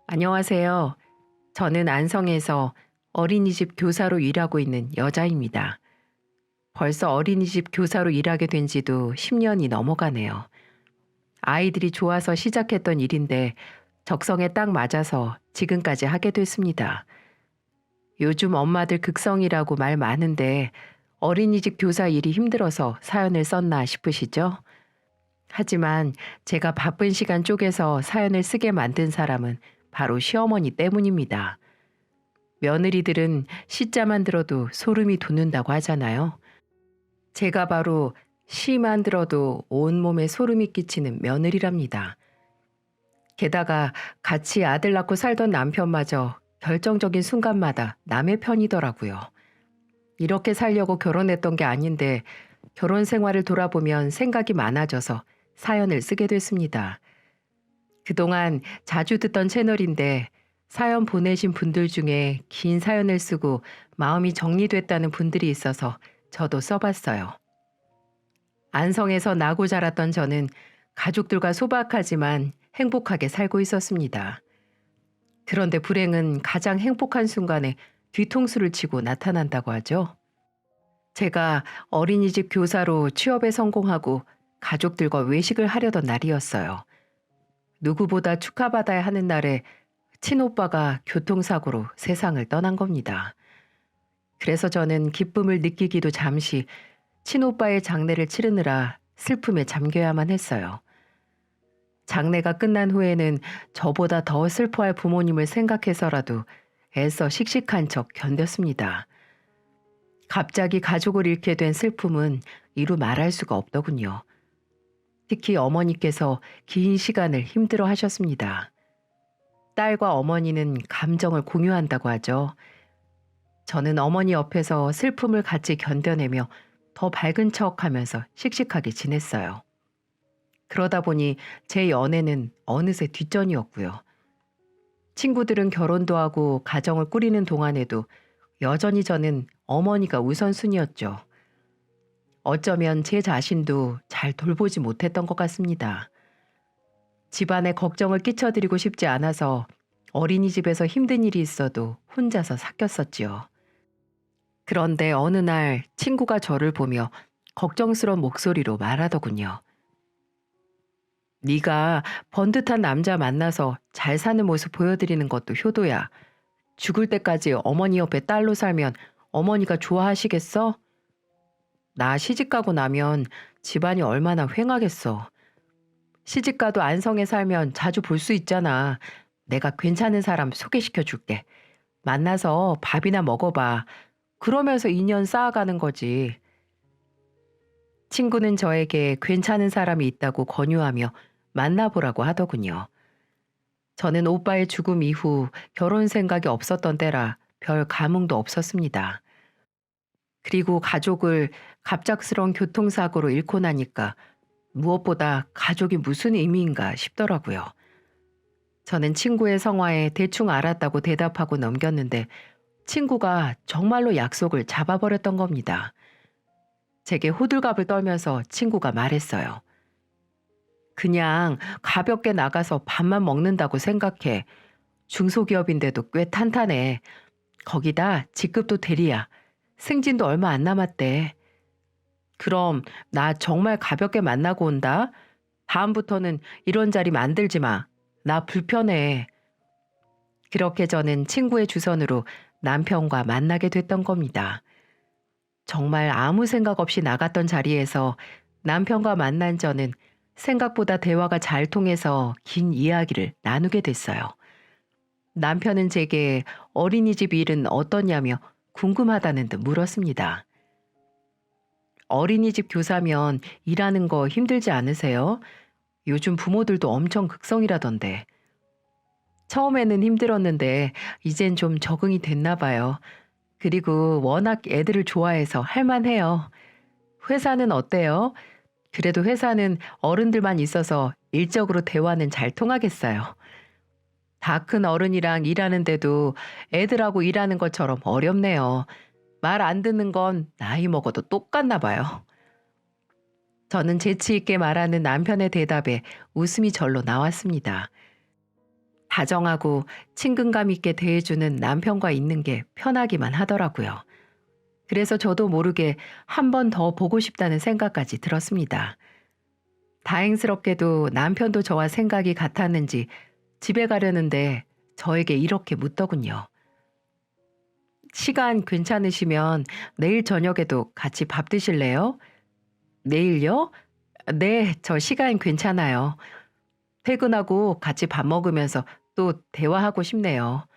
안녕하세요. 저는 안성에서 어린이집 교사로 일하고 있는 여자입니다. 벌써 어린이집 교사로 일하게 된 지도 10년이 넘어가네요. 아이들이 좋아서 시작했던 일인데 적성에 딱 맞아서 지금까지 하게 됐습니다. 요즘 엄마들 극성이라고 말 많은데 어린이집 교사 일이 힘들어서 사연을 썼나 싶으시죠? 하지만 제가 바쁜 시간 쪼개서 사연을 쓰게 만든 사람은 바로 시어머니 때문입니다. 며느리들은 시자만 들어도 소름이 돋는다고 하잖아요. 제가 바로 시만 들어도 온몸에 소름이 끼치는 며느리랍니다. 게다가 같이 아들 낳고 살던 남편마저 결정적인 순간마다 남의 편이더라고요. 이렇게 살려고 결혼했던 게 아닌데 결혼 생활을 돌아보면 생각이 많아져서 사연을 쓰게 됐습니다. 그동안 자주 듣던 채널인데 사연 보내신 분들 중에 긴 사연을 쓰고 마음이 정리됐다는 분들이 있어서 저도 써봤어요. 안성에서 나고 자랐던 저는 가족들과 소박하지만 행복하게 살고 있었습니다. 그런데 불행은 가장 행복한 순간에 뒤통수를 치고 나타난다고 하죠. 제가 어린이집 교사로 취업에 성공하고 가족들과 외식을 하려던 날이었어요. 누구보다 축하받아야 하는 날에 친오빠가 교통사고로 세상을 떠난 겁니다. 그래서 저는 기쁨을 느끼기도 잠시 친오빠의 장례를 치르느라 슬픔에 잠겨야만 했어요. 장례가 끝난 후에는 저보다 더 슬퍼할 부모님을 생각해서라도 애써 씩씩한 척 견뎠습니다. 갑자기 가족을 잃게 된 슬픔은 이루 말할 수가 없더군요. 특히 어머니께서 긴 시간을 힘들어 하셨습니다. 딸과 어머니는 감정을 공유한다고 하죠. 저는 어머니 옆에서 슬픔을 같이 견뎌내며 더 밝은 척 하면서 씩씩하게 지냈어요. 그러다 보니 제 연애는 어느새 뒷전이었고요. 친구들은 결혼도 하고 가정을 꾸리는 동안에도 여전히 저는 어머니가 우선순위였죠. 어쩌면 제 자신도 잘 돌보지 못했던 것 같습니다. 집안에 걱정을 끼쳐드리고 싶지 않아서 어린이집에서 힘든 일이 있어도 혼자서 삭혔었지요. 그런데 어느 날 친구가 저를 보며 걱정스러운 목소리로 말하더군요. 네가 번듯한 남자 만나서 잘 사는 모습 보여드리는 것도 효도야. 죽을 때까지 어머니 옆에 딸로 살면 어머니가 좋아하시겠어? 나 시집가고 나면 집안이 얼마나 휑하겠어. 시집가도 안성에 살면 자주 볼 수 있잖아. 내가 괜찮은 사람 소개시켜 줄게. 만나서 밥이나 먹어봐. 그러면서 인연 쌓아가는 거지. 친구는 저에게 괜찮은 사람이 있다고 권유하며 만나보라고 하더군요. 저는 오빠의 죽음 이후 결혼 생각이 없었던 때라 별 감흥도 없었습니다. 그리고 가족을 갑작스러운 교통사고로 잃고 나니까 무엇보다 가족이 무슨 의미인가 싶더라고요. 저는 친구의 성화에 대충 알았다고 대답하고 넘겼는데 친구가 정말로 약속을 잡아버렸던 겁니다. 제게 호들갑을 떨면서 친구가 말했어요. 그냥 가볍게 나가서 밥만 먹는다고 생각해. 중소기업인데도 꽤 탄탄해. 거기다 직급도 대리야. 승진도 얼마 안 남았대. 그럼 나 정말 가볍게 만나고 온다. 다음부터는 이런 자리 만들지 마. 나 불편해. 그렇게 저는 친구의 주선으로 남편과 만나게 됐던 겁니다. 정말 아무 생각 없이 나갔던 자리에서 남편과 만난 저는 생각보다 대화가 잘 통해서 긴 이야기를 나누게 됐어요. 남편은 제게 어린이집 일은 어떠냐며 궁금하다는 듯 물었습니다. 어린이집 교사면 일하는 거 힘들지 않으세요? 요즘 부모들도 엄청 극성이라던데. 처음에는 힘들었는데 이젠 좀 적응이 됐나 봐요. 그리고 워낙 애들을 좋아해서 할만해요. 회사는 어때요? 그래도 회사는 어른들만 있어서 일적으로 대화는 잘 통하겠어요. 다 큰 어른이랑 일하는데도 애들하고 일하는 것처럼 어렵네요. 말 안 듣는 건 나이 먹어도 똑같나 봐요. 저는 재치 있게 말하는 남편의 대답에 웃음이 절로 나왔습니다. 다정하고 친근감 있게 대해주는 남편과 있는 게 편하기만 하더라고요. 그래서 저도 모르게 한 번 더 보고 싶다는 생각까지 들었습니다. 다행스럽게도 남편도 저와 생각이 같았는지 집에 가려는데 저에게 이렇게 묻더군요. 시간 괜찮으시면 내일 저녁에도 같이 밥 드실래요? 내일요? 네, 저 시간 괜찮아요. 퇴근하고 같이 밥 먹으면서 또 대화하고 싶네요.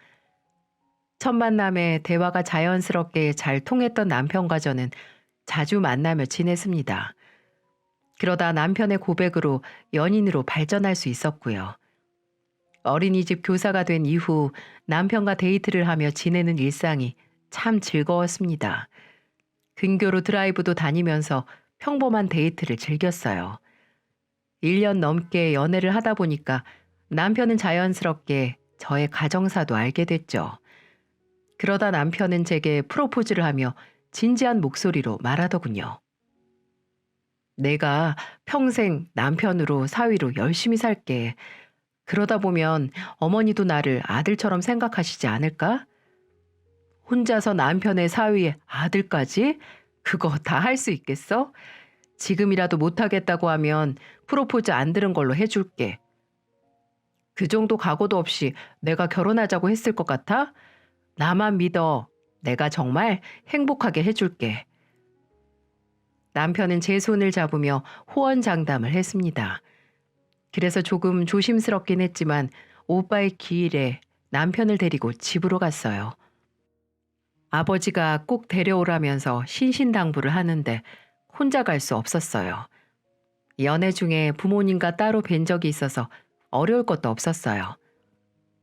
첫 만남에 대화가 자연스럽게 잘 통했던 남편과 저는 자주 만나며 지냈습니다. 그러다 남편의 고백으로 연인으로 발전할 수 있었고요. 어린이집 교사가 된 이후 남편과 데이트를 하며 지내는 일상이 참 즐거웠습니다. 근교로 드라이브도 다니면서 평범한 데이트를 즐겼어요. 1년 넘게 연애를 하다 보니까 남편은 자연스럽게 저의 가정사도 알게 됐죠. 그러다 남편은 제게 프로포즈를 하며 진지한 목소리로 말하더군요. 내가 평생 남편으로 사위로 열심히 살게. 그러다 보면 어머니도 나를 아들처럼 생각하시지 않을까? 혼자서 남편의 사위의 아들까지? 그거 다 할 수 있겠어? 지금이라도 못하겠다고 하면 프로포즈 안 들은 걸로 해줄게. 그 정도 각오도 없이 내가 결혼하자고 했을 것 같아? 나만 믿어. 내가 정말 행복하게 해줄게. 남편은 제 손을 잡으며 호언장담을 했습니다. 그래서 조금 조심스럽긴 했지만 오빠의 기일에 남편을 데리고 집으로 갔어요. 아버지가 꼭 데려오라면서 신신당부를 하는데 혼자 갈 수 없었어요. 연애 중에 부모님과 따로 뵌 적이 있어서 어려울 것도 없었어요.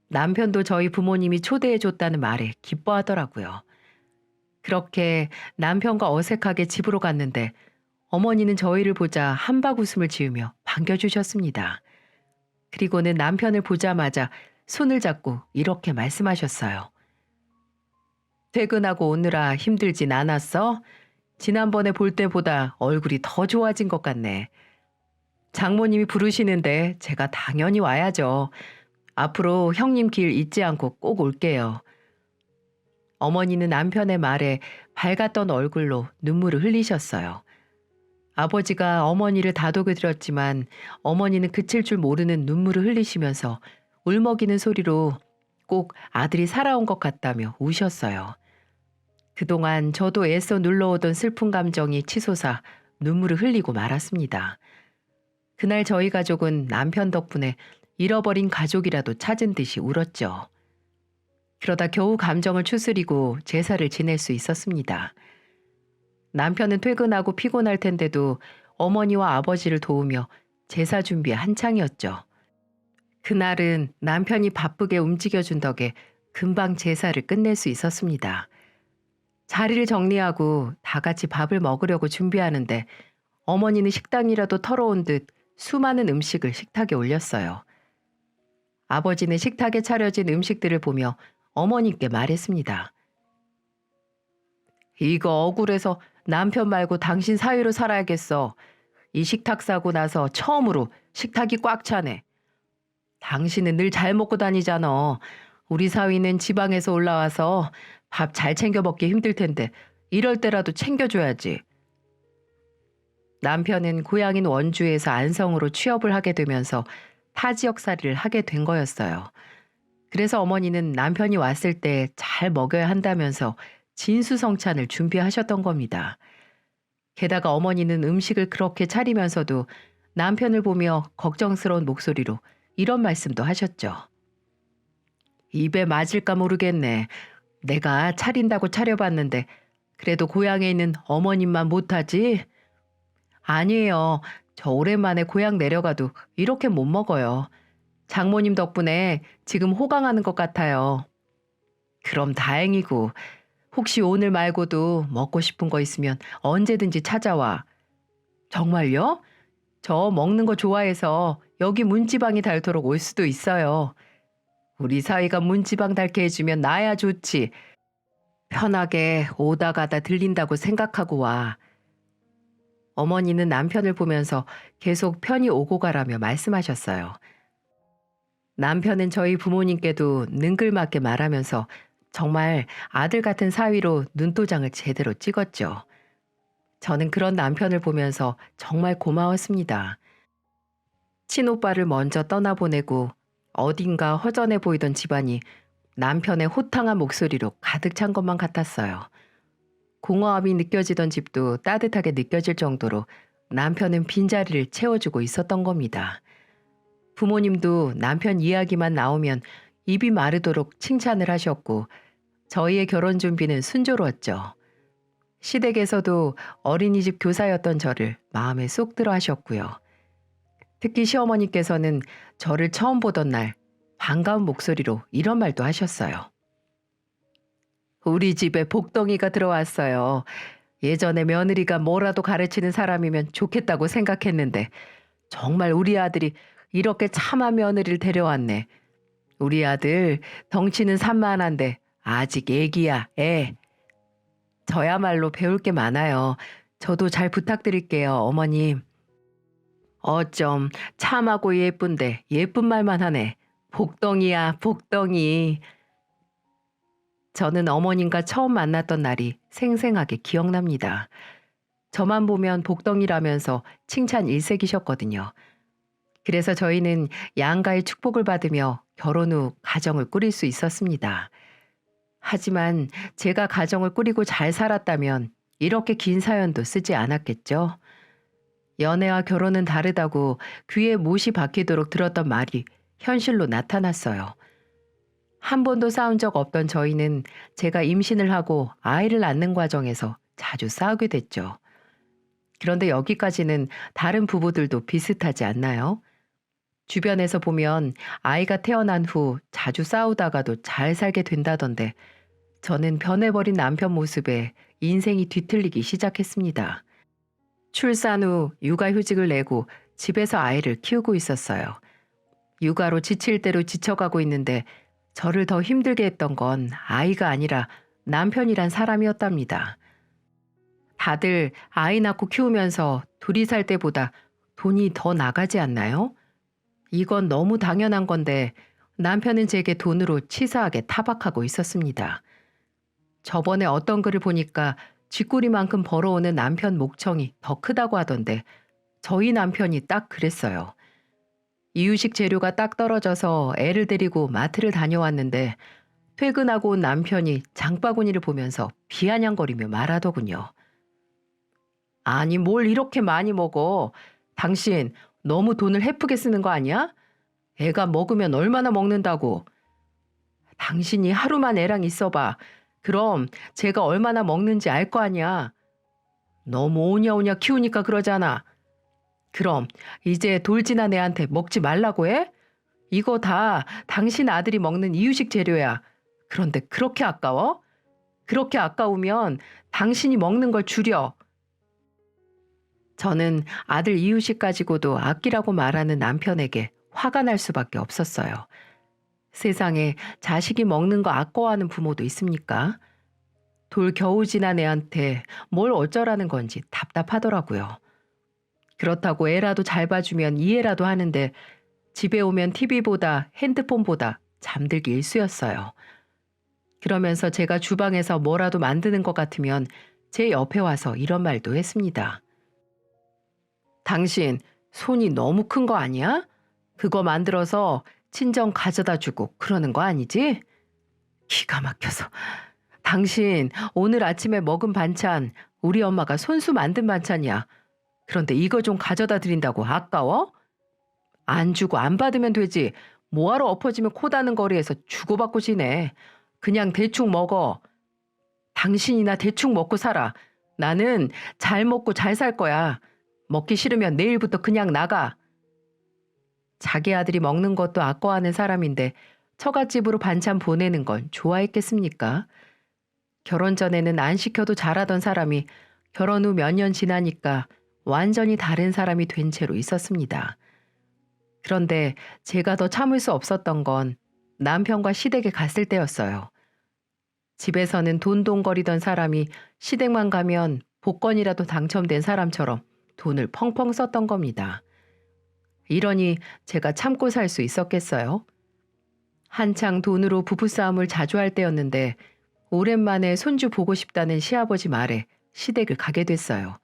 남편도 저희 부모님이 초대해줬다는 말에 기뻐하더라고요. 그렇게 남편과 어색하게 집으로 갔는데 어머니는 저희를 보자 한박 웃음을 지으며 반겨주셨습니다. 그리고는 남편을 보자마자 손을 잡고 이렇게 말씀하셨어요. 퇴근하고 오느라 힘들진 않았어? 지난번에 볼 때보다 얼굴이 더 좋아진 것 같네. 장모님이 부르시는데 제가 당연히 와야죠. 앞으로 형님 길 잊지 않고 꼭 올게요. 어머니는 남편의 말에 밝았던 얼굴로 눈물을 흘리셨어요. 아버지가 어머니를 다독여드렸지만 어머니는 그칠 줄 모르는 눈물을 흘리시면서 울먹이는 소리로 꼭 아들이 살아온 것 같다며 우셨어요. 그동안 저도 애써 눌러오던 슬픈 감정이 치솟아 눈물을 흘리고 말았습니다. 그날 저희 가족은 남편 덕분에 잃어버린 가족이라도 찾은 듯이 울었죠. 그러다 겨우 감정을 추스리고 제사를 지낼 수 있었습니다. 남편은 퇴근하고 피곤할 텐데도 어머니와 아버지를 도우며 제사 준비에 한창이었죠. 그날은 남편이 바쁘게 움직여준 덕에 금방 제사를 끝낼 수 있었습니다. 자리를 정리하고 다 같이 밥을 먹으려고 준비하는데 어머니는 식당이라도 털어온 듯 수많은 음식을 식탁에 올렸어요. 아버지는 식탁에 차려진 음식들을 보며 어머니께 말했습니다. 이거 억울해서 남편 말고 당신 사위로 살아야겠어. 이 식탁 사고 나서 처음으로 식탁이 꽉 차네. 당신은 늘 잘 먹고 다니잖아. 우리 사위는 지방에서 올라와서 밥 잘 챙겨 먹기 힘들 텐데 이럴 때라도 챙겨줘야지. 남편은 고향인 원주에서 안성으로 취업을 하게 되면서 타 지역살이를 하게 된 거였어요. 그래서 어머니는 남편이 왔을 때 잘 먹여야 한다면서 진수성찬을 준비하셨던 겁니다. 게다가 어머니는 음식을 그렇게 차리면서도 남편을 보며 걱정스러운 목소리로 이런 말씀도 하셨죠. 입에 맞을까 모르겠네. 내가 차린다고 차려봤는데 그래도 고향에 있는 어머님만 못하지? 아니에요. 저 오랜만에 고향 내려가도 이렇게 못 먹어요. 장모님 덕분에 지금 호강하는 것 같아요. 그럼 다행이고 혹시 오늘 말고도 먹고 싶은 거 있으면 언제든지 찾아와. 정말요? 저 먹는 거 좋아해서 여기 문지방이 닳도록 올 수도 있어요. 우리 사위가 문지방 닳게 해주면 나야 좋지. 편하게 오다 가다 들린다고 생각하고 와. 어머니는 남편을 보면서 계속 편히 오고 가라며 말씀하셨어요. 남편은 저희 부모님께도 능글맞게 말하면서 정말 아들 같은 사위로 눈도장을 제대로 찍었죠. 저는 그런 남편을 보면서 정말 고마웠습니다. 친오빠를 먼저 떠나보내고 어딘가 허전해 보이던 집안이 남편의 호탕한 목소리로 가득 찬 것만 같았어요. 공허함이 느껴지던 집도 따뜻하게 느껴질 정도로 남편은 빈자리를 채워주고 있었던 겁니다. 부모님도 남편 이야기만 나오면 입이 마르도록 칭찬을 하셨고 저희의 결혼 준비는 순조로웠죠. 시댁에서도 어린이집 교사였던 저를 마음에 쏙 들어 하셨고요. 특히 시어머니께서는 저를 처음 보던 날 반가운 목소리로 이런 말도 하셨어요. 우리 집에 복덩이가 들어왔어요. 예전에 며느리가 뭐라도 가르치는 사람이면 좋겠다고 생각했는데 정말 우리 아들이 이렇게 참한 며느리를 데려왔네. 우리 아들 덩치는 산만한데 아직 애기야, 애. 저야말로 배울 게 많아요. 저도 잘 부탁드릴게요, 어머님. 어쩜 참하고 예쁜데 예쁜 말만 하네. 복덩이야, 복덩이. 저는 어머님과 처음 만났던 날이 생생하게 기억납니다. 저만 보면 복덩이라면서 칭찬 일색이셨거든요. 그래서 저희는 양가의 축복을 받으며 결혼 후 가정을 꾸릴 수 있었습니다. 하지만 제가 가정을 꾸리고 잘 살았다면 이렇게 긴 사연도 쓰지 않았겠죠. 연애와 결혼은 다르다고 귀에 못이 박히도록 들었던 말이 현실로 나타났어요. 한 번도 싸운 적 없던 저희는 제가 임신을 하고 아이를 낳는 과정에서 자주 싸우게 됐죠. 그런데 여기까지는 다른 부부들도 비슷하지 않나요? 주변에서 보면 아이가 태어난 후 자주 싸우다가도 잘 살게 된다던데 저는 변해버린 남편 모습에 인생이 뒤틀리기 시작했습니다. 출산 후 육아휴직을 내고 집에서 아이를 키우고 있었어요. 육아로 지칠 대로 지쳐가고 있는데 저를 더 힘들게 했던 건 아이가 아니라 남편이란 사람이었답니다. 다들 아이 낳고 키우면서 둘이 살 때보다 돈이 더 나가지 않나요? 이건 너무 당연한 건데 남편은 제게 돈으로 치사하게 타박하고 있었습니다. 저번에 어떤 글을 보니까 쥐꼬리만큼 벌어오는 남편 목청이 더 크다고 하던데 저희 남편이 딱 그랬어요. 이유식 재료가 딱 떨어져서 애를 데리고 마트를 다녀왔는데 퇴근하고 온 남편이 장바구니를 보면서 비아냥거리며 말하더군요. 아니 뭘 이렇게 많이 먹어. 당신 너무 돈을 헤프게 쓰는 거 아니야? 애가 먹으면 얼마나 먹는다고. 당신이 하루만 애랑 있어봐. 그럼 제가 얼마나 먹는지 알 거 아니야. 너무 오냐오냐 키우니까 그러잖아. 그럼 이제 돌진한 애한테 먹지 말라고 해? 이거 다 당신 아들이 먹는 이유식 재료야. 그런데 그렇게 아까워? 그렇게 아까우면 당신이 먹는 걸 줄여. 저는 아들 이유식 가지고도 아끼라고 말하는 남편에게 화가 날 수밖에 없었어요. 세상에 자식이 먹는 거 아까워하는 부모도 있습니까? 돌 겨우 지난 애한테 뭘 어쩌라는 건지 답답하더라고요. 그렇다고 애라도 잘 봐주면 이해라도 하는데 집에 오면 TV보다 핸드폰보다 잠들기 일쑤였어요. 그러면서 제가 주방에서 뭐라도 만드는 것 같으면 제 옆에 와서 이런 말도 했습니다. 당신 손이 너무 큰 거 아니야? 그거 만들어서 친정 가져다 주고 그러는 거 아니지? 기가 막혀서. 당신 오늘 아침에 먹은 반찬 우리 엄마가 손수 만든 반찬이야. 그런데 이거 좀 가져다 드린다고 아까워? 안 주고 안 받으면 되지. 뭐하러 엎어지면 코다는 거리에서 주고받고 지내. 그냥 대충 먹어. 당신이나 대충 먹고 살아. 나는 잘 먹고 잘 살 거야. 먹기 싫으면 내일부터 그냥 나가. 자기 아들이 먹는 것도 아까워하는 사람인데 처갓집으로 반찬 보내는 건 좋아했겠습니까? 결혼 전에는 안 시켜도 잘하던 사람이 결혼 후 몇 년 지나니까 완전히 다른 사람이 된 채로 있었습니다. 그런데 제가 더 참을 수 없었던 건 남편과 시댁에 갔을 때였어요. 집에서는 돈돈거리던 사람이 시댁만 가면 복권이라도 당첨된 사람처럼 돈을 펑펑 썼던 겁니다. 이러니 제가 참고 살 수 있었겠어요? 한창 돈으로 부부싸움을 자주 할 때였는데 오랜만에 손주 보고 싶다는 시아버지 말에 시댁을 가게 됐어요.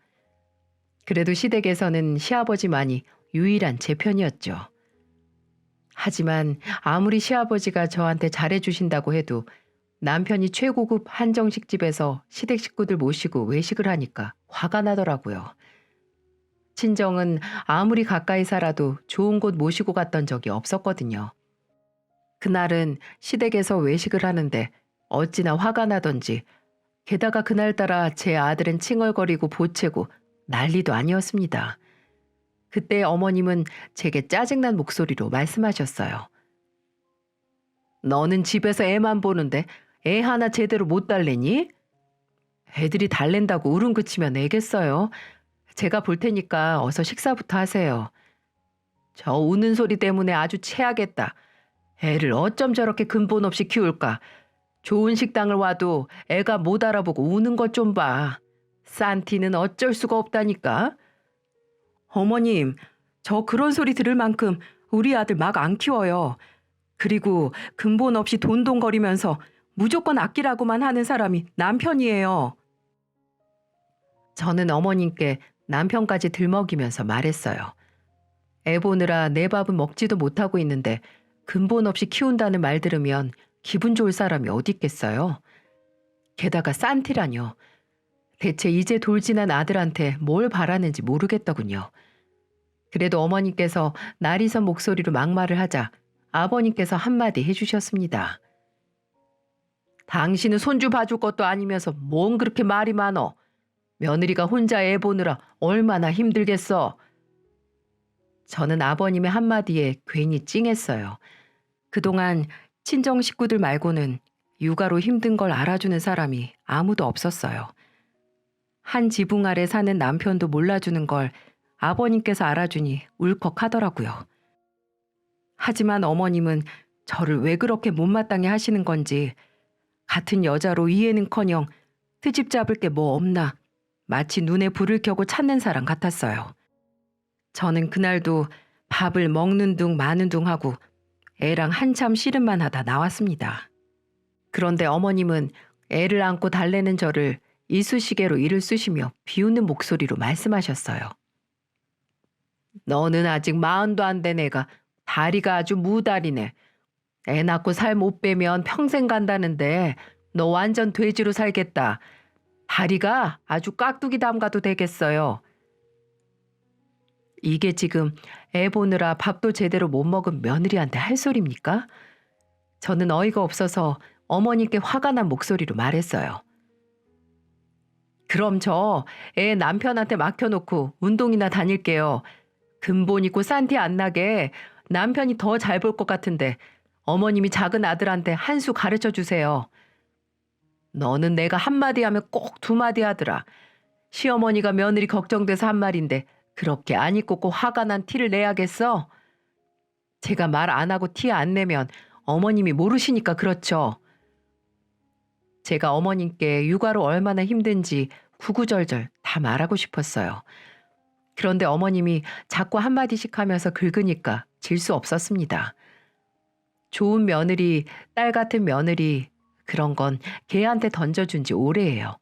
그래도 시댁에서는 시아버지만이 유일한 제 편이었죠. 하지만 아무리 시아버지가 저한테 잘해주신다고 해도 남편이 최고급 한정식 집에서 시댁 식구들 모시고 외식을 하니까 화가 나더라고요. 친정은 아무리 가까이 살아도 좋은 곳 모시고 갔던 적이 없었거든요. 그날은 시댁에서 외식을 하는데 어찌나 화가 나던지, 게다가 그날따라 제 아들은 칭얼거리고 보채고 난리도 아니었습니다. 그때 어머님은 제게 짜증난 목소리로 말씀하셨어요. 너는 집에서 애만 보는데 애 하나 제대로 못 달래니? 애들이 달랜다고 울음 그치면 애겠어요. 제가 볼 테니까 어서 식사부터 하세요. 저 우는 소리 때문에 아주 체하겠다. 애를 어쩜 저렇게 근본 없이 키울까? 좋은 식당을 와도 애가 못 알아보고 우는 것 좀 봐. 산티는 어쩔 수가 없다니까. 어머님, 저 그런 소리 들을 만큼 우리 아들 막 안 키워요. 그리고 근본 없이 돈돈거리면서 무조건 아끼라고만 하는 사람이 남편이에요. 저는 어머님께 남편까지 들먹이면서 말했어요. 애 보느라 내 밥은 먹지도 못하고 있는데 근본 없이 키운다는 말 들으면 기분 좋을 사람이 어디 있겠어요. 게다가 산티라뇨. 대체 이제 돌진한 아들한테 뭘 바라는지 모르겠더군요. 그래도 어머님께서 나리선 목소리로 막말을 하자 아버님께서 한마디 해주셨습니다. 당신은 손주 봐줄 것도 아니면서 뭔 그렇게 말이 많어. 며느리가 혼자 애 보느라 얼마나 힘들겠어. 저는 아버님의 한마디에 괜히 찡했어요. 그동안 친정 식구들 말고는 육아로 힘든 걸 알아주는 사람이 아무도 없었어요. 한 지붕 아래 사는 남편도 몰라주는 걸 아버님께서 알아주니 울컥하더라고요. 하지만 어머님은 저를 왜 그렇게 못마땅해 하시는 건지, 같은 여자로 이해는커녕 트집 잡을 게 뭐 없나 마치 눈에 불을 켜고 찾는 사람 같았어요. 저는 그날도 밥을 먹는 둥 마는 둥 하고 애랑 한참 씨름만 하다 나왔습니다. 그런데 어머님은 애를 안고 달래는 저를 이쑤시개로 이를 쑤시며 비웃는 목소리로 말씀하셨어요. 너는 아직 40도 안 된 애가 다리가 아주 무다리네. 애 낳고 살 못 빼면 평생 간다는데 너 완전 돼지로 살겠다. 다리가 아주 깍두기 담가도 되겠어요. 이게 지금 애 보느라 밥도 제대로 못 먹은 며느리한테 할 소리입니까? 저는 어이가 없어서 어머니께 화가 난 목소리로 말했어요. 그럼 저 애 남편한테 맡겨놓고 운동이나 다닐게요. 근본 있고 산티 안 나게 남편이 더 잘 볼 것 같은데 어머님이 작은 아들한테 한 수 가르쳐 주세요. 너는 내가 한마디 하면 꼭 두마디 하더라. 시어머니가 며느리 걱정돼서 한 말인데 그렇게 안 입고 꼭 화가 난 티를 내야겠어? 제가 말 안 하고 티 안 내면 어머님이 모르시니까 그렇죠. 제가 어머님께 육아로 얼마나 힘든지 구구절절 다 말하고 싶었어요. 그런데 어머님이 자꾸 한마디씩 하면서 긁으니까 질 수 없었습니다. 좋은 며느리, 딸 같은 며느리, 그런 건 걔한테 던져준 지 오래예요.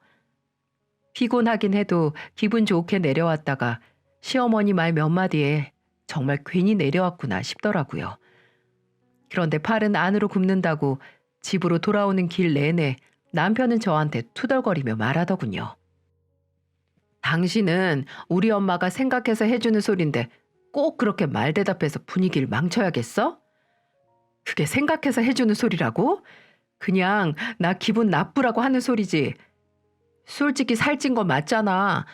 피곤하긴 해도 기분 좋게 내려왔다가 시어머니 말 몇 마디에 정말 괜히 내려왔구나 싶더라고요. 그런데 팔은 안으로 굽는다고 집으로 돌아오는 길 내내 남편은 저한테 투덜거리며 말하더군요. 당신은 우리 엄마가 생각해서 해주는 소린데 꼭 그렇게 말대답해서 분위기를 망쳐야겠어? 그게 생각해서 해주는 소리라고? 그냥 나 기분 나쁘라고 하는 소리지. 솔직히 살찐 거 맞잖아.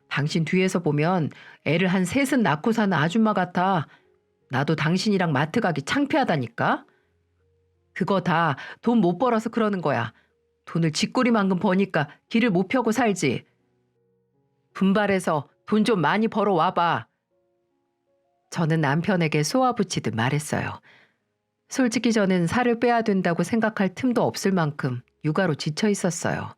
당신 뒤에서 보면 애를 한 셋은 낳고 사는 아줌마 같아. 나도 당신이랑 마트 가기 창피하다니까? 그거 다 돈 못 벌어서 그러는 거야. 돈을 쥐꼬리만큼 버니까 길을 못 펴고 살지. 분발해서 돈 좀 많이 벌어 와봐. 저는 남편에게 쏘아붙이듯 말했어요. 솔직히 저는 살을 빼야 된다고 생각할 틈도 없을 만큼 육아로 지쳐 있었어요.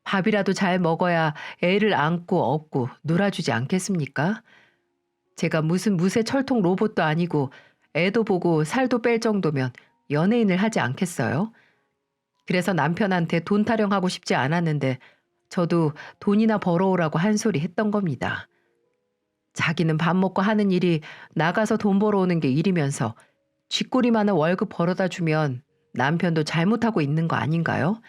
밥이라도 잘 먹어야 애를 안고 업고 놀아주지 않겠습니까? 제가 무슨 무쇠 철통 로봇도 아니고 애도 보고 살도 뺄 정도면 연예인을 하지 않겠어요? 그래서 남편한테 돈 타령하고 싶지 않았는데 저도 돈이나 벌어오라고 한 소리 했던 겁니다. 자기는 밥 먹고 하는 일이 나가서 돈 벌어오는 게 일이면서 쥐꼬리 많은 월급 벌어다 주면 남편도 잘못하고 있는 거 아닌가요?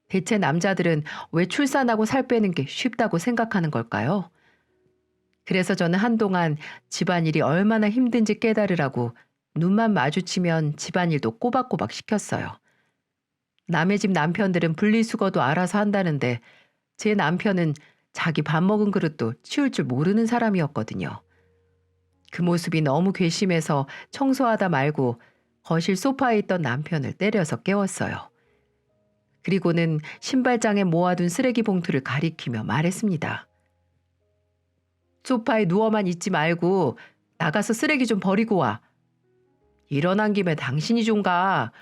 대체 남자들은 왜 출산하고 살 빼는 게 쉽다고 생각하는 걸까요? 그래서 저는 한동안 집안일이 얼마나 힘든지 깨달으라고 눈만 마주치면 집안일도 꼬박꼬박 시켰어요. 남의 집 남편들은 분리수거도 알아서 한다는데 제 남편은 자기 밥 먹은 그릇도 치울 줄 모르는 사람이었거든요. 그 모습이 너무 괘씸해서 청소하다 말고 거실 소파에 있던 남편을 때려서 깨웠어요. 그리고는 신발장에 모아둔 쓰레기 봉투를 가리키며 말했습니다. 소파에 누워만 있지 말고 나가서 쓰레기 좀 버리고 와. 일어난 김에 당신이 좀 가.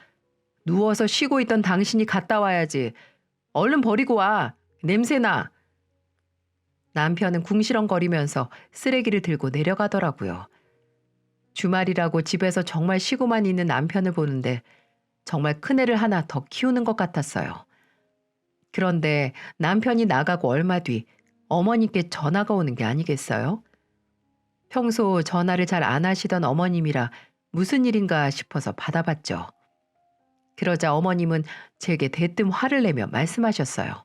누워서 쉬고 있던 당신이 갔다 와야지. 얼른 버리고 와. 냄새나. 남편은 궁시렁거리면서 쓰레기를 들고 내려가더라고요. 주말이라고 집에서 정말 쉬고만 있는 남편을 보는데 정말 큰애를 하나 더 키우는 것 같았어요. 그런데 남편이 나가고 얼마 뒤 어머니께 전화가 오는 게 아니겠어요? 평소 전화를 잘 안 하시던 어머님이라 무슨 일인가 싶어서 받아봤죠. 그러자 어머님은 제게 대뜸 화를 내며 말씀하셨어요.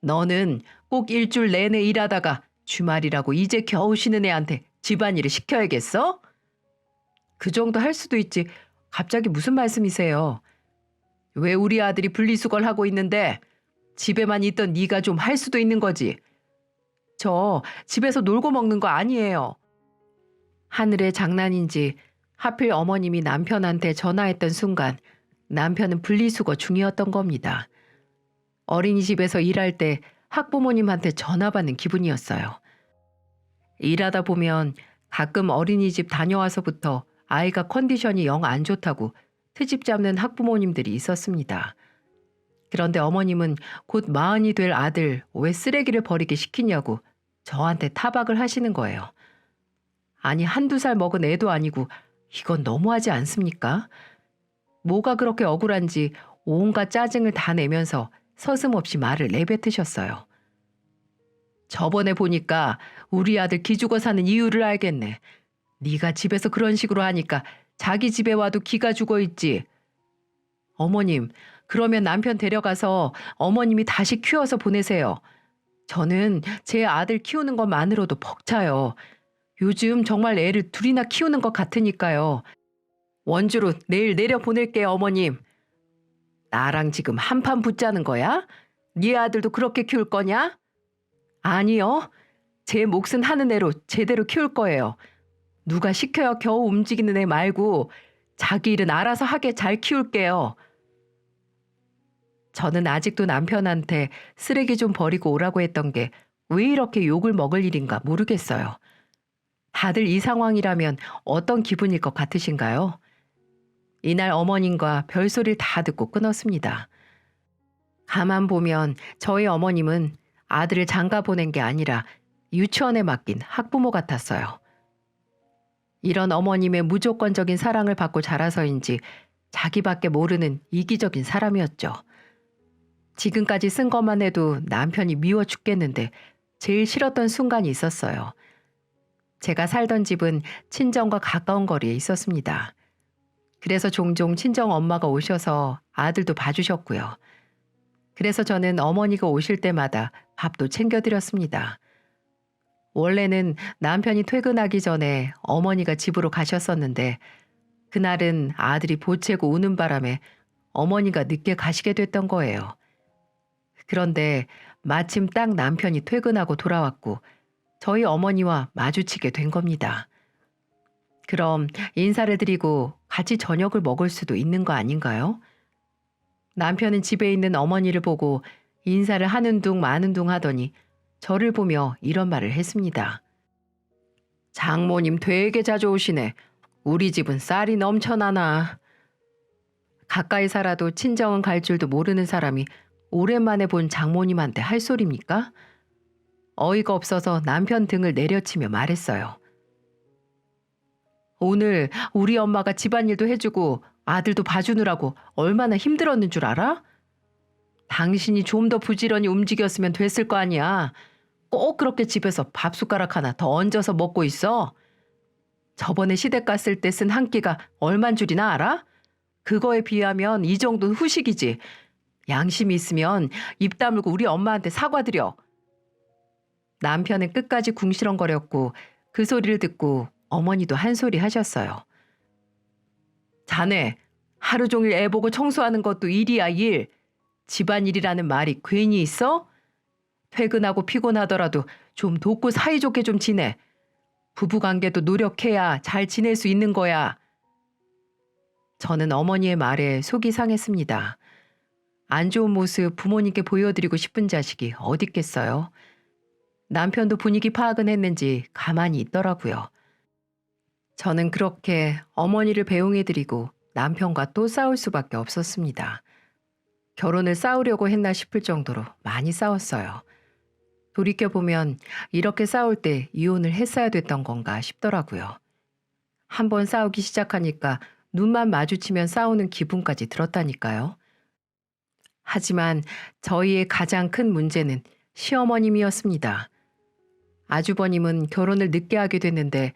너는 꼭 일주일 내내 일하다가 주말이라고 이제 겨우 쉬는 애한테 집안일을 시켜야겠어? 그 정도 할 수도 있지. 갑자기 무슨 말씀이세요? 왜 우리 아들이 분리수거를 하고 있는데 집에만 있던 네가 좀 할 수도 있는 거지. 저 집에서 놀고 먹는 거 아니에요. 하늘의 장난인지 하필 어머님이 남편한테 전화했던 순간 남편은 분리수거 중이었던 겁니다. 어린이집에서 일할 때 학부모님한테 전화 받는 기분이었어요. 일하다 보면 가끔 어린이집 다녀와서부터 아이가 컨디션이 영 안 좋다고 트집 잡는 학부모님들이 있었습니다. 그런데 어머님은 곧 마흔이 될 아들 왜 쓰레기를 버리게 시키냐고 저한테 타박을 하시는 거예요. 아니 한두 살 먹은 애도 아니고 이건 너무하지 않습니까? 뭐가 그렇게 억울한지 온갖 짜증을 다 내면서 서슴없이 말을 내뱉으셨어요. 저번에 보니까 우리 아들 기죽어 사는 이유를 알겠네. 네가 집에서 그런 식으로 하니까 자기 집에 와도 기가 죽어 있지. 어머님, 그러면 남편 데려가서 어머님이 다시 키워서 보내세요. 저는 제 아들 키우는 것만으로도 벅차요. 요즘 정말 애를 둘이나 키우는 것 같으니까요. 원주로 내일 내려보낼게요, 어머님. 나랑 지금 한판 붙자는 거야? 네 아들도 그렇게 키울 거냐? 아니요. 제 몫은 하는 애로 제대로 키울 거예요. 누가 시켜야 겨우 움직이는 애 말고 자기 일은 알아서 하게 잘 키울게요. 저는 아직도 남편한테 쓰레기 좀 버리고 오라고 했던 게 왜 이렇게 욕을 먹을 일인가 모르겠어요. 다들 이 상황이라면 어떤 기분일 것 같으신가요? 이날 어머님과 별소리를 다 듣고 끊었습니다. 가만 보면 저희 어머님은 아들을 장가 보낸 게 아니라 유치원에 맡긴 학부모 같았어요. 이런 어머님의 무조건적인 사랑을 받고 자라서인지 자기밖에 모르는 이기적인 사람이었죠. 지금까지 쓴 것만 해도 남편이 미워 죽겠는데 제일 싫었던 순간이 있었어요. 제가 살던 집은 친정과 가까운 거리에 있었습니다. 그래서 종종 친정 엄마가 오셔서 아들도 봐주셨고요. 그래서 저는 어머니가 오실 때마다 밥도 챙겨드렸습니다. 원래는 남편이 퇴근하기 전에 어머니가 집으로 가셨었는데 그날은 아들이 보채고 우는 바람에 어머니가 늦게 가시게 됐던 거예요. 그런데 마침 딱 남편이 퇴근하고 돌아왔고 저희 어머니와 마주치게 된 겁니다. 그럼 인사를 드리고 같이 저녁을 먹을 수도 있는 거 아닌가요? 남편은 집에 있는 어머니를 보고 인사를 하는 둥 마는 둥 하더니 저를 보며 이런 말을 했습니다. 장모님 되게 자주 오시네. 우리 집은 쌀이 넘쳐나나. 가까이 살아도 친정은 갈 줄도 모르는 사람이 오랜만에 본 장모님한테 할 소리입니까? 어이가 없어서 남편 등을 내려치며 말했어요. 오늘 우리 엄마가 집안일도 해주고 아들도 봐주느라고 얼마나 힘들었는 줄 알아? 당신이 좀 더 부지런히 움직였으면 됐을 거 아니야. 꼭 그렇게 집에서 밥숟가락 하나 더 얹어서 먹고 있어? 저번에 시댁 갔을 때 쓴 한 끼가 얼만 줄이나 알아? 그거에 비하면 이 정도는 후식이지. 양심이 있으면 입 다물고 우리 엄마한테 사과드려. 남편은 끝까지 궁시렁거렸고 그 소리를 듣고 어머니도 한 소리 하셨어요. 자네, 하루 종일 애 보고 청소하는 것도 일이야, 일. 집안일이라는 말이 괜히 있어? 퇴근하고 피곤하더라도 좀 돕고 사이좋게 좀 지내. 부부관계도 노력해야 잘 지낼 수 있는 거야. 저는 어머니의 말에 속이 상했습니다. 안 좋은 모습 부모님께 보여드리고 싶은 자식이 어디 있겠어요. 남편도 분위기 파악은 했는지 가만히 있더라고요. 저는 그렇게 어머니를 배웅해드리고 남편과 또 싸울 수밖에 없었습니다. 결혼을 싸우려고 했나 싶을 정도로 많이 싸웠어요. 돌이켜보면 이렇게 싸울 때 이혼을 했어야 됐던 건가 싶더라고요. 한번 싸우기 시작하니까 눈만 마주치면 싸우는 기분까지 들었다니까요. 하지만 저희의 가장 큰 문제는 시어머님이었습니다. 아주버님은 결혼을 늦게 하게 됐는데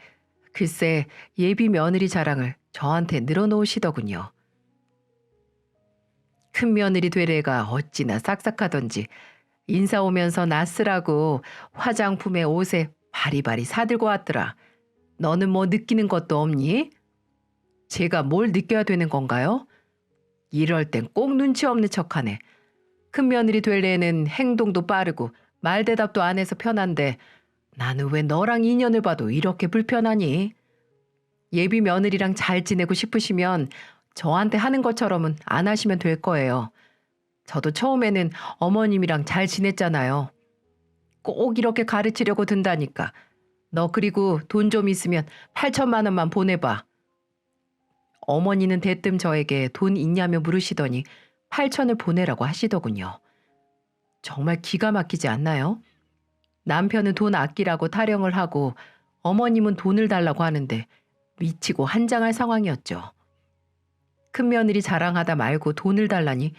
글쎄 예비 며느리 자랑을 저한테 늘어놓으시더군요. 큰 며느리 되래가 어찌나 싹싹하던지 인사 오면서 낯쓰라고 화장품에 옷에 바리바리 사들고 왔더라. 너는 뭐 느끼는 것도 없니? 제가 뭘 느껴야 되는 건가요? 이럴 땐 꼭 눈치 없는 척하네. 큰 며느리 될 애는 행동도 빠르고 말대답도 안 해서 편한데 나는 왜 너랑 인연을 봐도 이렇게 불편하니? 예비 며느리랑 잘 지내고 싶으시면 저한테 하는 것처럼은 안 하시면 될 거예요. 저도 처음에는 어머님이랑 잘 지냈잖아요. 꼭 이렇게 가르치려고 든다니까. 너 그리고 돈 좀 있으면 8천만 원만 보내봐. 어머니는 대뜸 저에게 돈 있냐며 물으시더니 8천을 보내라고 하시더군요. 정말 기가 막히지 않나요? 남편은 돈 아끼라고 타령을 하고 어머님은 돈을 달라고 하는데 미치고 한장할 상황이었죠. 큰 며느리 자랑하다 말고 돈을 달라니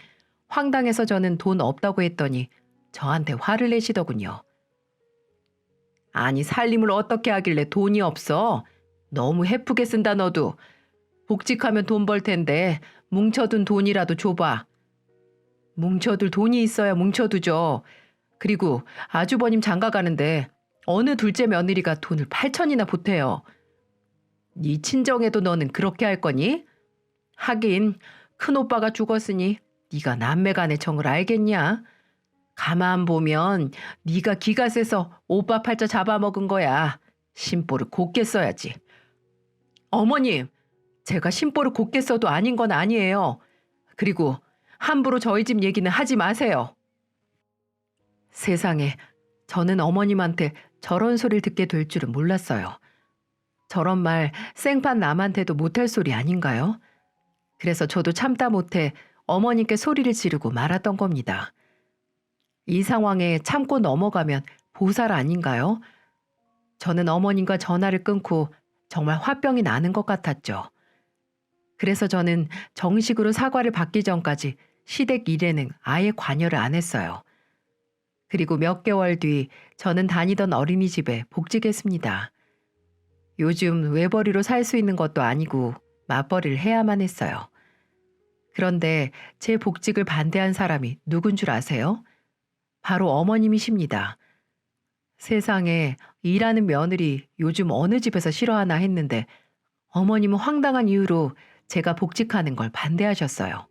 황당해서 저는 돈 없다고 했더니 저한테 화를 내시더군요. 아니 살림을 어떻게 하길래 돈이 없어? 너무 헤프게 쓴다 너도. 복직하면 돈 벌 텐데 뭉쳐둔 돈이라도 줘봐. 뭉쳐둘 돈이 있어야 뭉쳐두죠. 그리고 아주버님 장가 가는데 어느 둘째 며느리가 돈을 8천이나 보태요. 네 친정에도 너는 그렇게 할 거니? 하긴 큰오빠가 죽었으니 네가 남매간의 정을 알겠냐? 가만 보면 네가 기가 세서 오빠 팔자 잡아먹은 거야. 심보를 곱게 써야지. 어머님, 제가 심보를 곱게 써도 아닌 건 아니에요. 그리고 함부로 저희 집 얘기는 하지 마세요. 세상에, 저는 어머님한테 저런 소리를 듣게 될 줄은 몰랐어요. 저런 말 생판 남한테도 못할 소리 아닌가요? 그래서 저도 참다 못해 어머님께 소리를 지르고 말았던 겁니다. 이 상황에 참고 넘어가면 보살 아닌가요? 저는 어머님과 전화를 끊고 정말 화병이 나는 것 같았죠. 그래서 저는 정식으로 사과를 받기 전까지 시댁 일에는 아예 관여를 안 했어요. 그리고 몇 개월 뒤 저는 다니던 어린이집에 복직했습니다. 요즘 외벌이로 살 수 있는 것도 아니고 맞벌이를 해야만 했어요. 그런데 제 복직을 반대한 사람이 누군 줄 아세요? 바로 어머님이십니다. 세상에 일하는 며느리 요즘 어느 집에서 싫어하나 했는데 어머님은 황당한 이유로 제가 복직하는 걸 반대하셨어요.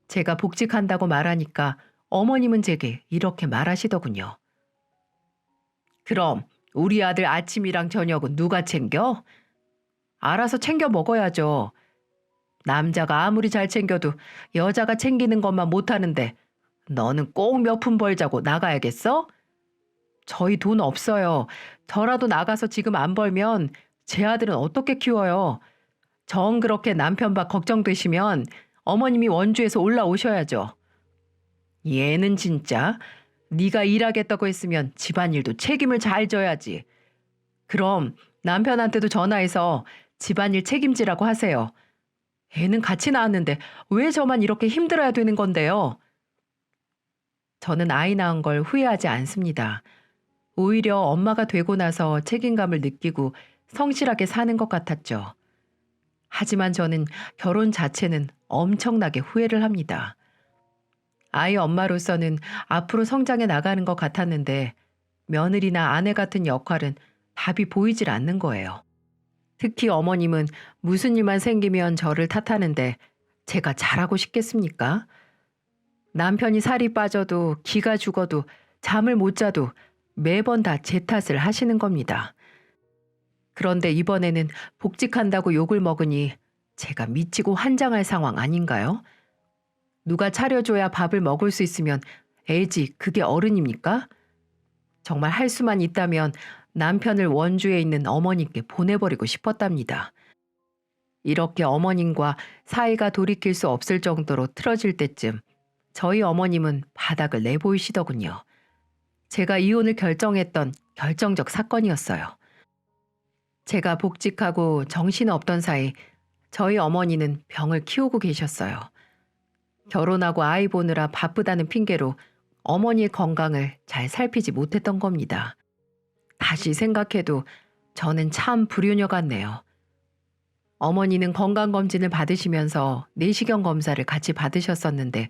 제가 복직한다고 말하니까 어머님은 제게 이렇게 말하시더군요. 그럼 우리 아들 아침이랑 저녁은 누가 챙겨? 알아서 챙겨 먹어야죠. 남자가 아무리 잘 챙겨도 여자가 챙기는 것만 못하는데 너는 꼭 몇 푼 벌자고 나가야겠어? 저희 돈 없어요. 저라도 나가서 지금 안 벌면 제 아들은 어떻게 키워요? 정 그렇게 남편 밥 걱정되시면 어머님이 원주에서 올라오셔야죠. 얘는 진짜 네가 일하겠다고 했으면 집안일도 책임을 잘 져야지. 그럼 남편한테도 전화해서 집안일 책임지라고 하세요. 애는 같이 낳았는데 왜 저만 이렇게 힘들어야 되는 건데요? 저는 아이 낳은 걸 후회하지 않습니다. 오히려 엄마가 되고 나서 책임감을 느끼고 성실하게 사는 것 같았죠. 하지만 저는 결혼 자체는 엄청나게 후회를 합니다. 아이 엄마로서는 앞으로 성장해 나가는 것 같았는데 며느리나 아내 같은 역할은 답이 보이질 않는 거예요. 특히 어머님은 무슨 일만 생기면 저를 탓하는데 제가 잘하고 싶겠습니까? 남편이 살이 빠져도 기가 죽어도 잠을 못 자도 매번 다 제 탓을 하시는 겁니다. 그런데 이번에는 복직한다고 욕을 먹으니 제가 미치고 환장할 상황 아닌가요? 누가 차려줘야 밥을 먹을 수 있으면 애지 그게 어른입니까? 정말 할 수만 있다면 남편을 원주에 있는 어머님께 보내버리고 싶었답니다. 이렇게 어머님과 사이가 돌이킬 수 없을 정도로 틀어질 때쯤 저희 어머님은 바닥을 내보이시더군요. 제가 이혼을 결정했던 결정적 사건이었어요. 제가 복직하고 정신없던 사이 저희 어머니는 병을 키우고 계셨어요. 결혼하고 아이 보느라 바쁘다는 핑계로 어머니의 건강을 잘 살피지 못했던 겁니다. 다시 생각해도 저는 참 불효녀 같네요. 어머니는 건강검진을 받으시면서 내시경 검사를 같이 받으셨었는데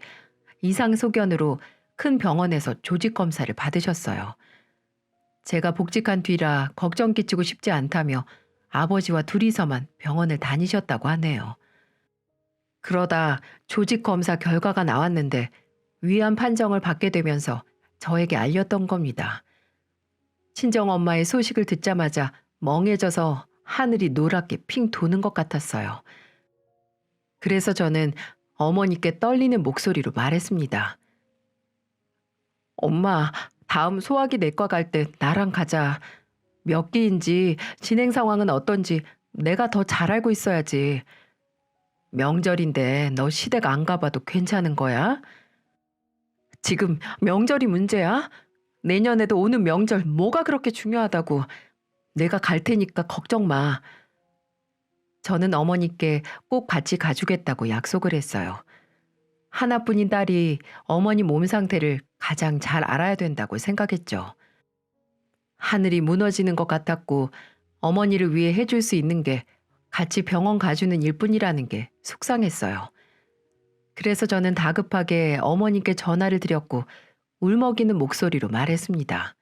이상소견으로 큰 병원에서 조직검사를 받으셨어요. 제가 복직한 뒤라 걱정 끼치고 싶지 않다며 아버지와 둘이서만 병원을 다니셨다고 하네요. 그러다 조직검사 결과가 나왔는데 위암 판정을 받게 되면서 저에게 알렸던 겁니다. 친정엄마의 소식을 듣자마자 멍해져서 하늘이 노랗게 핑 도는 것 같았어요. 그래서 저는 어머니께 떨리는 목소리로 말했습니다. 엄마, 다음 소화기 내과 갈 때 나랑 가자. 몇 기인지 진행 상황은 어떤지 내가 더 잘 알고 있어야지. 명절인데 너 시댁 안 가봐도 괜찮은 거야? 지금 명절이 문제야? 내년에도 오는 명절 뭐가 그렇게 중요하다고. 내가 갈 테니까 걱정 마. 저는 어머니께 꼭 같이 가주겠다고 약속을 했어요. 하나뿐인 딸이 어머니 몸 상태를 가장 잘 알아야 된다고 생각했죠. 하늘이 무너지는 것 같았고 어머니를 위해 해줄 수 있는 게 같이 병원 가주는 일뿐이라는 게 속상했어요. 그래서 저는 다급하게 어머니께 전화를 드렸고 울먹이는 목소리로 말했습니다.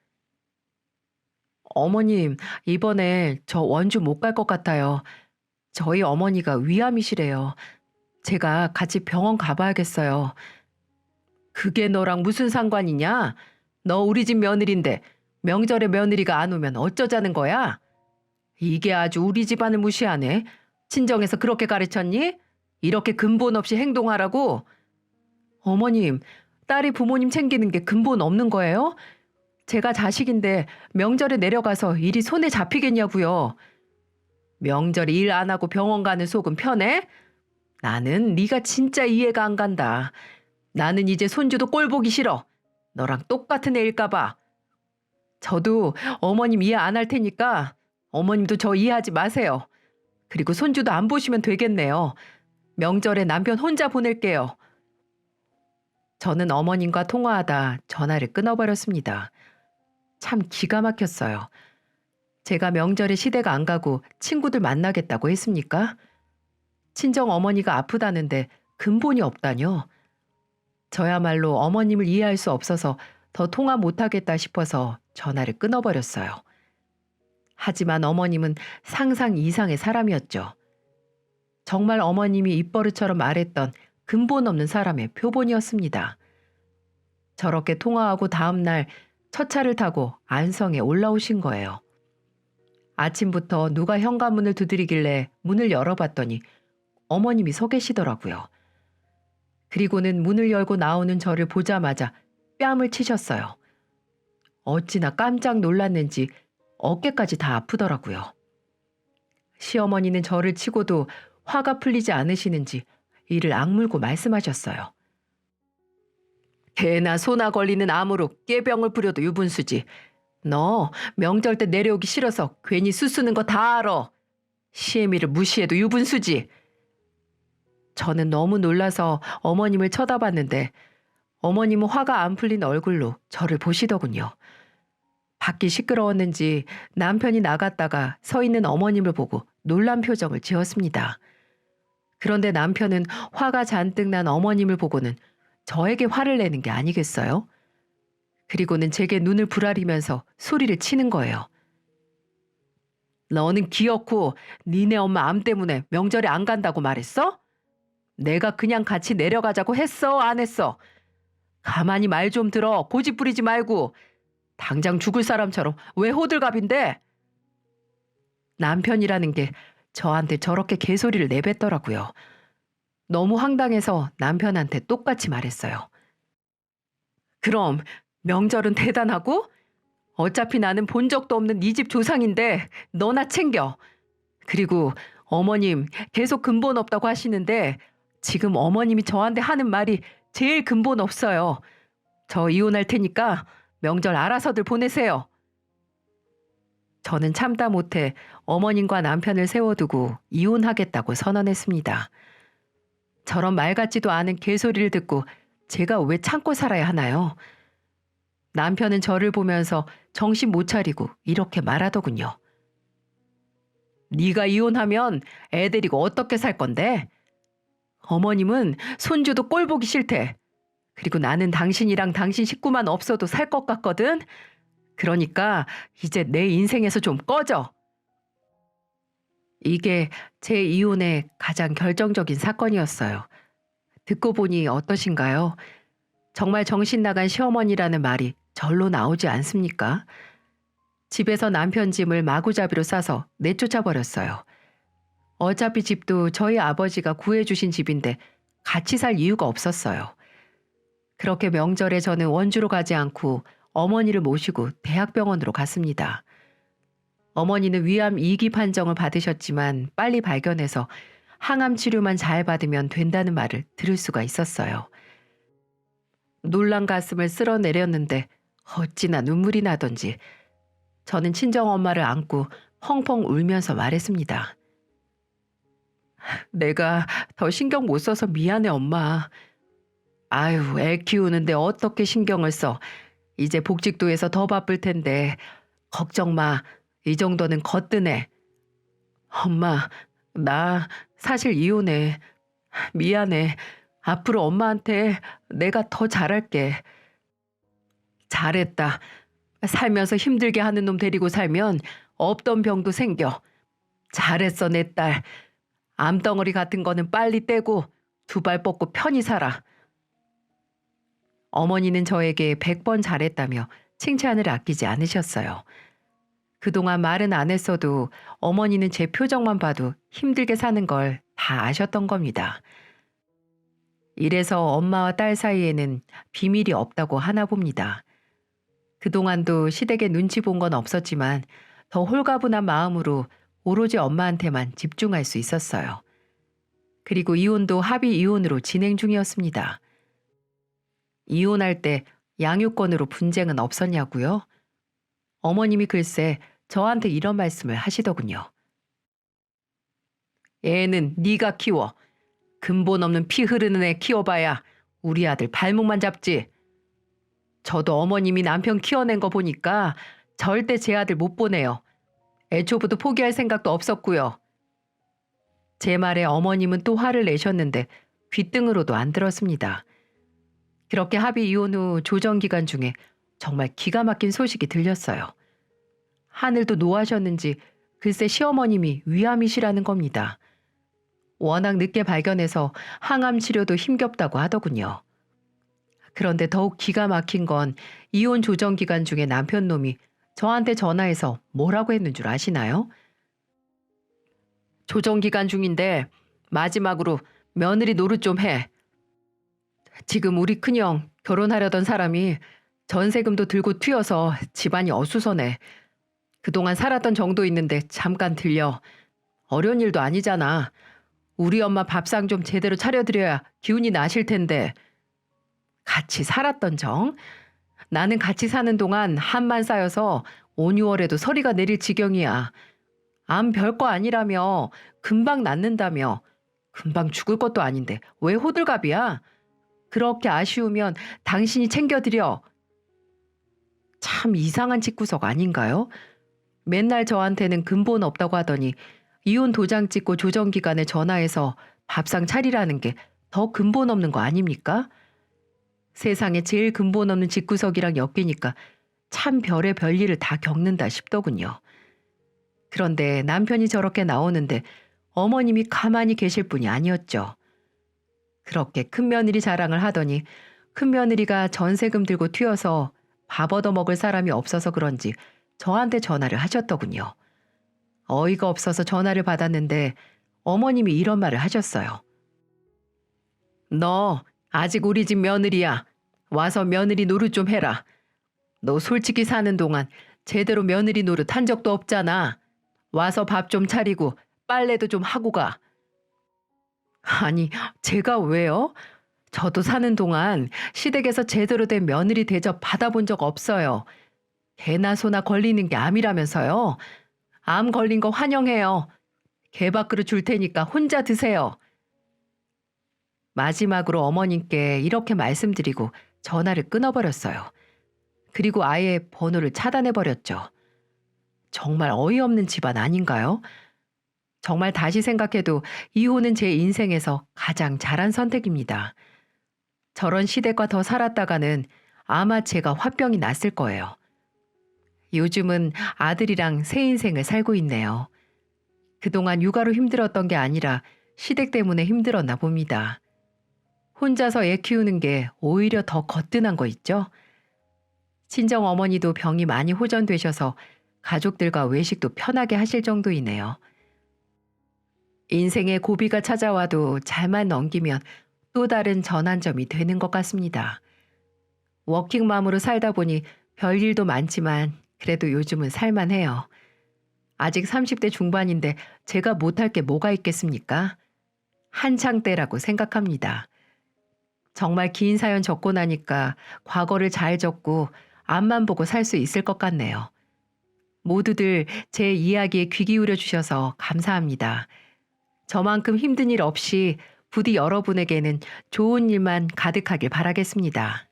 어머님, 이번에 저 원주 못 갈 것 같아요. 저희 어머니가 위암이시래요. 제가 같이 병원 가봐야겠어요. 그게 너랑 무슨 상관이냐? 너 우리 집 며느리인데 명절에 며느리가 안 오면 어쩌자는 거야? 이게 아주 우리 집안을 무시하네. 친정에서 그렇게 가르쳤니? 이렇게 근본 없이 행동하라고? 어머님, 딸이 부모님 챙기는 게 근본 없는 거예요? 제가 자식인데 명절에 내려가서 일이 손에 잡히겠냐고요. 명절에 일 안 하고 병원 가는 속은 편해? 나는 네가 진짜 이해가 안 간다. 나는 이제 손주도 꼴 보기 싫어. 너랑 똑같은 애일까 봐. 저도 어머님 이해 안 할 테니까 어머님도 저 이해하지 마세요. 그리고 손주도 안 보시면 되겠네요. 명절에 남편 혼자 보낼게요. 저는 어머님과 통화하다 전화를 끊어버렸습니다. 참 기가 막혔어요. 제가 명절에 시댁 안 가고 친구들 만나겠다고 했습니까? 친정 어머니가 아프다는데 근본이 없다뇨. 저야말로 어머님을 이해할 수 없어서 더 통화 못하겠다 싶어서 전화를 끊어버렸어요. 하지만 어머님은 상상 이상의 사람이었죠. 정말 어머님이 입버릇처럼 말했던 근본 없는 사람의 표본이었습니다. 저렇게 통화하고 다음 날 첫 차를 타고 안성에 올라오신 거예요. 아침부터 누가 현관문을 두드리길래 문을 열어봤더니 어머님이 서 계시더라고요. 그리고는 문을 열고 나오는 저를 보자마자 뺨을 치셨어요. 어찌나 깜짝 놀랐는지 어깨까지 다 아프더라고요. 시어머니는 저를 치고도 화가 풀리지 않으시는지 이를 악물고 말씀하셨어요. 개나 소나 걸리는 암으로 깨병을 부려도 유분수지. 너 명절 때 내려오기 싫어서 괜히 수쓰는 거 다 알아. 시애미를 무시해도 유분수지. 저는 너무 놀라서 어머님을 쳐다봤는데 어머님은 화가 안 풀린 얼굴로 저를 보시더군요. 밖이 시끄러웠는지 남편이 나갔다가 서 있는 어머님을 보고 놀란 표정을 지었습니다. 그런데 남편은 화가 잔뜩 난 어머님을 보고는 저에게 화를 내는 게 아니겠어요? 그리고는 제게 눈을 부라리면서 소리를 치는 거예요. 너는 기어코 니네 엄마 암 때문에 명절에 안 간다고 말했어? 내가 그냥 같이 내려가자고 했어, 안 했어? 가만히 말 좀 들어. 고집 부리지 말고. 당장 죽을 사람처럼 왜 호들갑인데? 남편이라는 게 저한테 저렇게 개소리를 내뱉더라고요. 너무 황당해서 남편한테 똑같이 말했어요. 그럼 명절은 대단하고? 어차피 나는 본 적도 없는 네 집 조상인데 너나 챙겨. 그리고 어머님 계속 근본 없다고 하시는데 지금 어머님이 저한테 하는 말이 제일 근본 없어요. 저 이혼할 테니까 명절 알아서들 보내세요. 저는 참다 못해 어머님과 남편을 세워두고 이혼하겠다고 선언했습니다. 저런 말 같지도 않은 개소리를 듣고 제가 왜 참고 살아야 하나요? 남편은 저를 보면서 정신 못 차리고 이렇게 말하더군요. 네가 이혼하면 애 데리고 어떻게 살 건데? 어머님은 손주도 꼴 보기 싫대. 그리고 나는 당신이랑 당신 식구만 없어도 살 것 같거든. 그러니까 이제 내 인생에서 좀 꺼져. 이게 제 이혼의 가장 결정적인 사건이었어요. 듣고 보니 어떠신가요? 정말 정신 나간 시어머니라는 말이 절로 나오지 않습니까? 집에서 남편 짐을 마구잡이로 싸서 내쫓아 버렸어요. 어차피 집도 저희 아버지가 구해주신 집인데 같이 살 이유가 없었어요. 그렇게 명절에 저는 원주로 가지 않고 어머니를 모시고 대학병원으로 갔습니다. 어머니는 위암 2기 판정을 받으셨지만 빨리 발견해서 항암 치료만 잘 받으면 된다는 말을 들을 수가 있었어요. 놀란 가슴을 쓸어내렸는데 어찌나 눈물이 나던지 저는 친정엄마를 안고 펑펑 울면서 말했습니다. 내가 더 신경 못 써서 미안해, 엄마. 아유, 애 키우는데 어떻게 신경을 써. 이제 복직도에서 더 바쁠 텐데 걱정 마. 이 정도는 거뜬해. 엄마, 나 사실 이혼해. 미안해. 앞으로 엄마한테 내가 더 잘할게. 잘했다. 살면서 힘들게 하는 놈 데리고 살면 없던 병도 생겨. 잘했어, 내 딸. 암덩어리 같은 거는 빨리 떼고 두 발 뻗고 편히 살아. 어머니는 저에게 100번 잘했다며 칭찬을 아끼지 않으셨어요. 그동안 말은 안 했어도 어머니는 제 표정만 봐도 힘들게 사는 걸 다 아셨던 겁니다. 이래서 엄마와 딸 사이에는 비밀이 없다고 하나 봅니다. 그동안도 시댁에 눈치 본 건 없었지만 더 홀가분한 마음으로 오로지 엄마한테만 집중할 수 있었어요. 그리고 이혼도 합의 이혼으로 진행 중이었습니다. 이혼할 때 양육권으로 분쟁은 없었냐고요? 어머님이 글쎄 저한테 이런 말씀을 하시더군요. 애는 네가 키워. 근본 없는 피 흐르는 애 키워봐야 우리 아들 발목만 잡지. 저도 어머님이 남편 키워낸 거 보니까 절대 제 아들 못 보내요. 애초부터 포기할 생각도 없었고요. 제 말에 어머님은 또 화를 내셨는데 귓등으로도 안 들었습니다. 그렇게 합의 이혼 후 조정 기간 중에 정말 기가 막힌 소식이 들렸어요. 하늘도 노하셨는지 글쎄 시어머님이 위암이시라는 겁니다. 워낙 늦게 발견해서 항암 치료도 힘겹다고 하더군요. 그런데 더욱 기가 막힌 건 이혼 조정 기간 중에 남편 놈이 저한테 전화해서 뭐라고 했는 줄 아시나요? 조정 기간 중인데 마지막으로 며느리 노릇 좀 해. 지금 우리 큰형 결혼하려던 사람이 전세금도 들고 튀어서 집안이 어수선해. 그동안 살았던 정도 있는데 잠깐 들려. 어려운 일도 아니잖아. 우리 엄마 밥상 좀 제대로 차려드려야 기운이 나실 텐데. 같이 살았던 정? 나는 같이 사는 동안 한만 쌓여서 5, 6월에도 서리가 내릴 지경이야. 암 별거 아니라며, 금방 낫는다며, 금방 죽을 것도 아닌데 왜 호들갑이야? 그렇게 아쉬우면 당신이 챙겨드려. 참 이상한 집구석 아닌가요? 맨날 저한테는 근본 없다고 하더니 이혼 도장 찍고 조정기관에 전화해서 밥상 차리라는 게 더 근본 없는 거 아닙니까? 세상에 제일 근본 없는 집구석이랑 엮이니까 참 별의 별일을 다 겪는다 싶더군요. 그런데 남편이 저렇게 나오는데 어머님이 가만히 계실 분이 아니었죠. 그렇게 큰며느리 자랑을 하더니 큰며느리가 전세금 들고 튀어서 밥 얻어먹을 사람이 없어서 그런지 저한테 전화를 하셨더군요. 어이가 없어서 전화를 받았는데 어머님이 이런 말을 하셨어요. 너 아직 우리 집 며느리야. 와서 며느리 노릇 좀 해라. 너 솔직히 사는 동안 제대로 며느리 노릇 한 적도 없잖아. 와서 밥 좀 차리고 빨래도 좀 하고 가. 아니, 제가 왜요? 저도 사는 동안 시댁에서 제대로 된 며느리 대접 받아본 적 없어요. 개나 소나 걸리는 게 암이라면서요. 암 걸린 거 환영해요. 개 밖으로 줄 테니까 혼자 드세요. 마지막으로 어머님께 이렇게 말씀드리고 전화를 끊어버렸어요. 그리고 아예 번호를 차단해버렸죠. 정말 어이없는 집안 아닌가요? 정말 다시 생각해도 이혼은 제 인생에서 가장 잘한 선택입니다. 저런 시댁과 더 살았다가는 아마 제가 화병이 났을 거예요. 요즘은 아들이랑 새 인생을 살고 있네요. 그동안 육아로 힘들었던 게 아니라 시댁 때문에 힘들었나 봅니다. 혼자서 애 키우는 게 오히려 더 거뜬한 거 있죠? 친정 어머니도 병이 많이 호전되셔서 가족들과 외식도 편하게 하실 정도이네요. 인생에 고비가 찾아와도 잘만 넘기면 또 다른 전환점이 되는 것 같습니다. 워킹맘으로 살다 보니 별일도 많지만 그래도 요즘은 살만해요. 아직 30대 중반인데 제가 못할 게 뭐가 있겠습니까? 한창 때라고 생각합니다. 정말 긴 사연 적고 나니까 과거를 잘 적고 앞만 보고 살 수 있을 것 같네요. 모두들 제 이야기에 귀 기울여 주셔서 감사합니다. 저만큼 힘든 일 없이 부디 여러분에게는 좋은 일만 가득하길 바라겠습니다.